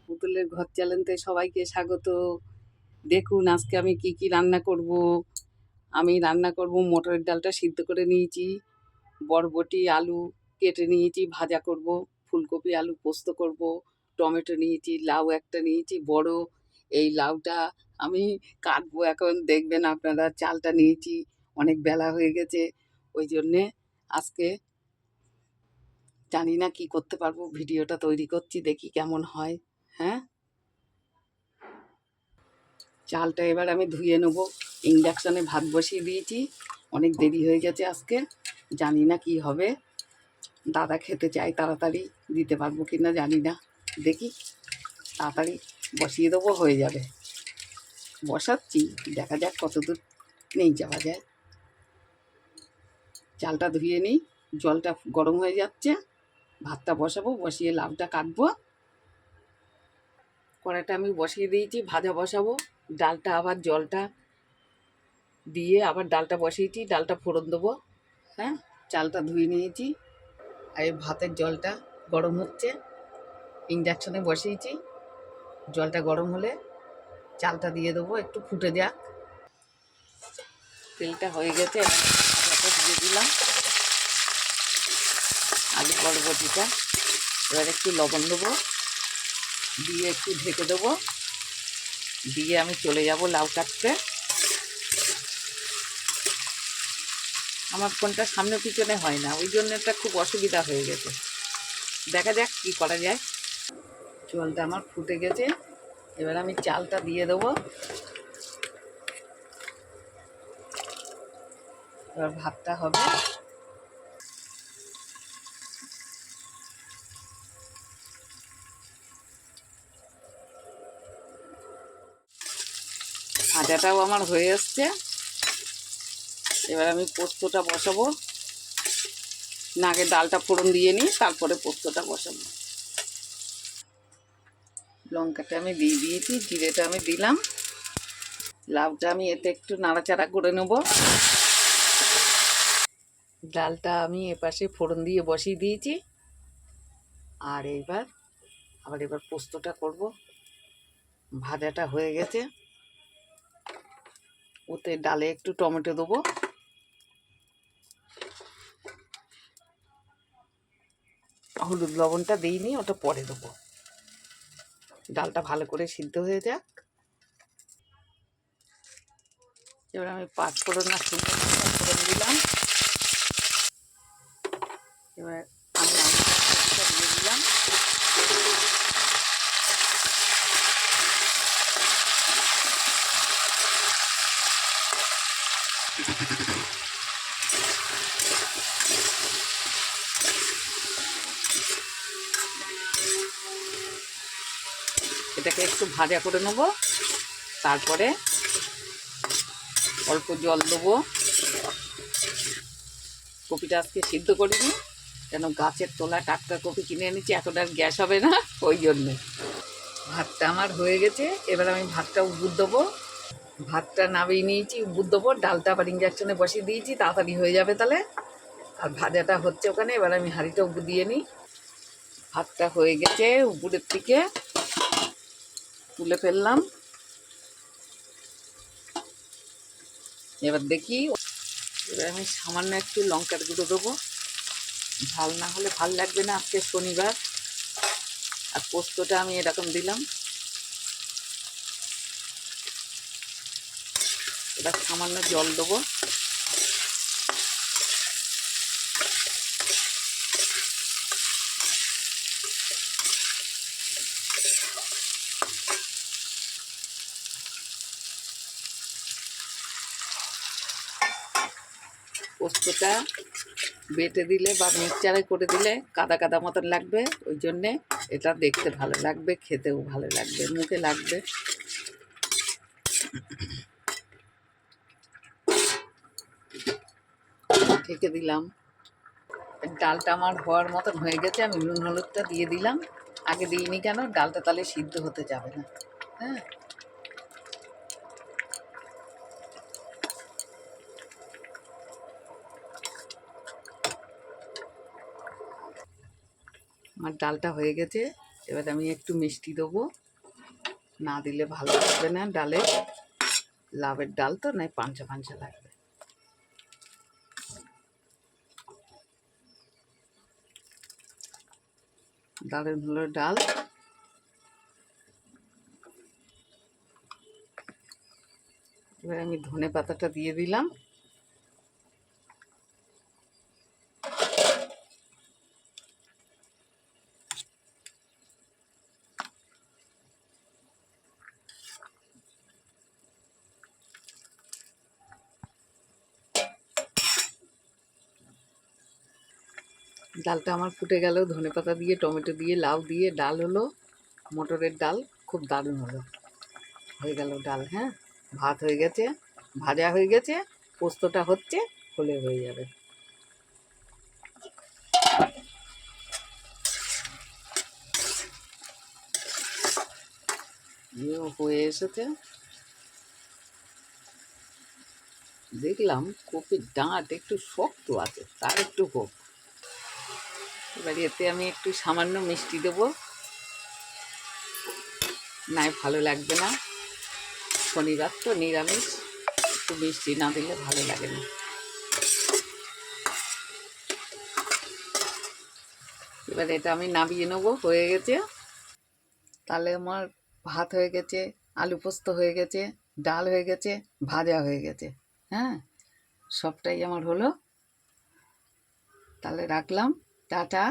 পুতুলের ঘর চ্যানেলে সবাইকে স্বাগত। দেখুন আজকে আমি কি কি রান্না করব। আমি রান্না করব মটরের ডালটা সিদ্ধ করে নিয়েছি, বরবটি আলু কেটে নিয়েছি, ভাজা করব, ফুলকপি আলু পোস্ত করব, টমেটো নিয়েছি, লাউ একটা নিয়েছি বড়। এই লাউটা আমি কাটবো এখন, দেখবেন আপনারা। চালটা নিয়েছি, অনেক বেলা হয়ে গেছে, ওই জন্যে আজকে জানি না কি করতে পারবো। ভিডিওটা তৈরি করছি, দেখি কেমন হয়। হ্যাঁ, চালটা এবার আমি ধুয়ে নেবো। ইন্ডাকশানে ভাত বসিয়ে দিয়েছি, অনেক দেরি হয়ে গেছে আজকে, জানি না কি হবে। দাদা খেতে চাই, তাড়াতাড়ি দিতে পারবো কি না জানি না, দেখি। তাড়াতাড়ি বসিয়ে দেবো, হয়ে যাবে। বসাচ্ছি, দেখা যাক কতদূর নেই যাওয়া যায়। চালটা ধুয়ে নিই, জলটা গরম হয়ে যাচ্ছে, ভাতটা বসাবো, বসিয়ে লাউটা কাটবো। কড়াইটা আমি বসিয়ে দিয়েছি, ভাজা বসাবো। ডালটা আবার জলটা দিয়ে আবার ডালটা বসিয়েছি, ডালটা ফোড়ন দেবো। হ্যাঁ, চালটা ধুয়ে নিয়েছি, আর এই ভাতের জলটা গরম হচ্ছে, ইন্ডাকশনে বসিয়েছি। জলটা গরম হলে চালটা দিয়ে দেবো, একটু ফুটে যাক। তেলটা হয়ে গেছে, ভাজাটা দিয়ে দিলাম, আলু বরবটিটা। এবার একটু লবণ দেবো, দিয়ে একটু ঢেকে দেবো, দিয়ে আমি চলে যাব লাউ কাটতে। আমার ফোনটা সামনে পিছনে হয় না, ওই জন্য একটা খুব অসুবিধা হয়ে গেছে। দেখা যাক কি করা যায়। জলটা আমার ফুটে গেছে, এবার আমি চালটা দিয়ে দেবো। এবার ভাতটা হবে। ভাজাটাও আমার হয়ে এসছে, এবার আমি পোস্তটা বসাবো। না, আগে ডালটা ফোড়ন দিয়ে নিই, তারপরে পোস্তটা বসাবো। লঙ্কাটা আমি দিয়ে দিয়েছি, জিরেটা আমি দিলাম, লাউটা আমি এতে একটু নাড়াচাড়া করে নেব। ডালটা আমি এপাশে ফোড়ন দিয়ে বসিয়ে দিয়েছি, আর এবার পোস্তটা করব। ভাজাটা হয়ে গেছে, ওতে ডালে একটু টমেটো দেবো, হলুদ লবণটা দিইনি, ওটা পরে দেবো। ডালটা ভালো করে সিদ্ধ হয়ে যাক। এবার আমি পাঁচ ফোড়ন আর শুকনো লঙ্কা ফোড়ন দিলাম। এবার আমি আলুটা দিয়ে দিলাম। এটাকে একটু ভাজা করে নেব, তারপরে অল্প জল দেবো। কপিটা আজকে সিদ্ধ করিনি, কেন গাছের তোলা টাটকা কপি কিনে এনেছি, এখন আর গ্যাস হবে না, ওই জন্যে। ভাতটা আমার হয়ে গেছে, এবার আমি ভাতটা উবুর দেবো। ভাতটা নামিয়ে নিয়েছি, উবুর দেবো। ডালটা আবার ইঞ্জেকশনে বসিয়ে দিয়েছি, তাড়াতাড়ি হয়ে যাবে তাহলে। আর ভাজাটা হচ্ছে ওখানে, এবার আমি হাঁড়িটা উবু দিয়ে নিই। ভাতটা হয়ে গেছে, উপরের থেকে তুলে ফেললাম। এবার দেখি, এবার আমি সামান্য একটু লঙ্কার গুঁড়ো দেবো, ঝাল না হলে ভাল লাগবে না, আজকে শনিবার। আর পোস্তটা আমি এরকম দিলাম। এবার সামান্য জল দেবো। পোস্তটা বেটে দিলে বা মিক্সচারে করে দিলে কাদা কাদা মতন লাগবে, ওই জন্যে এটা দেখতে ভালো লাগবে, খেতেও ভালো লাগবে, মুখে লাগবে। ঢেকে দিলাম। ডালটা আমার হওয়ার মতন হয়ে গেছে, আমি নুন হলুদটা দিয়ে দিলাম। আগে দিইনি কেন, ডালটা তাহলে সিদ্ধ হতে যাবে না। হ্যাঁ, আমার ডালটা হয়ে গেছে, এবার আমি একটু মিষ্টি দেবো, না দিলে ভালো লাগবে না ডালে, লাভের ডাল তো নয় পাঞ্চা পাঞ্চা লাগবে। দারুণ হলো ডাল। এবার আমি ধনে পাতাটা দিয়ে দিলাম। ডালটা আমার ফুটে গেল, ধনে পাতা দিয়ে টমেটো দিয়ে লাউ দিয়ে ডাল হলো, মটরের ডাল, খুব দারুণ হলো। হয়ে গেল ডাল। হ্যাঁ, ভাত হয়ে গেছে, ভাজা হয়ে গেছে, পোস্তটা হচ্ছে, হলে হয়ে যাবে। হয়ে এসেছে, দেখলাম কপির ডাঁট একটু শক্ত আছে, তার একটু হোক। এবার এতে আমি একটু সামান্য মিষ্টি দেবো, নাই ভালো লাগবে না, শনিবার তো নিরামিষ, একটু মিষ্টি না দিলে ভালো লাগে না। এবার এটা আমি নামিয়ে নেবো, হয়ে গেছে। তাহলে আমার ভাত হয়ে গেছে, আলু পোস্ত হয়ে গেছে, ডাল হয়ে গেছে, ভাজা হয়ে গেছে। হ্যাঁ, সবটাই আমার হলো। তাহলে রাখলাম, টাটা।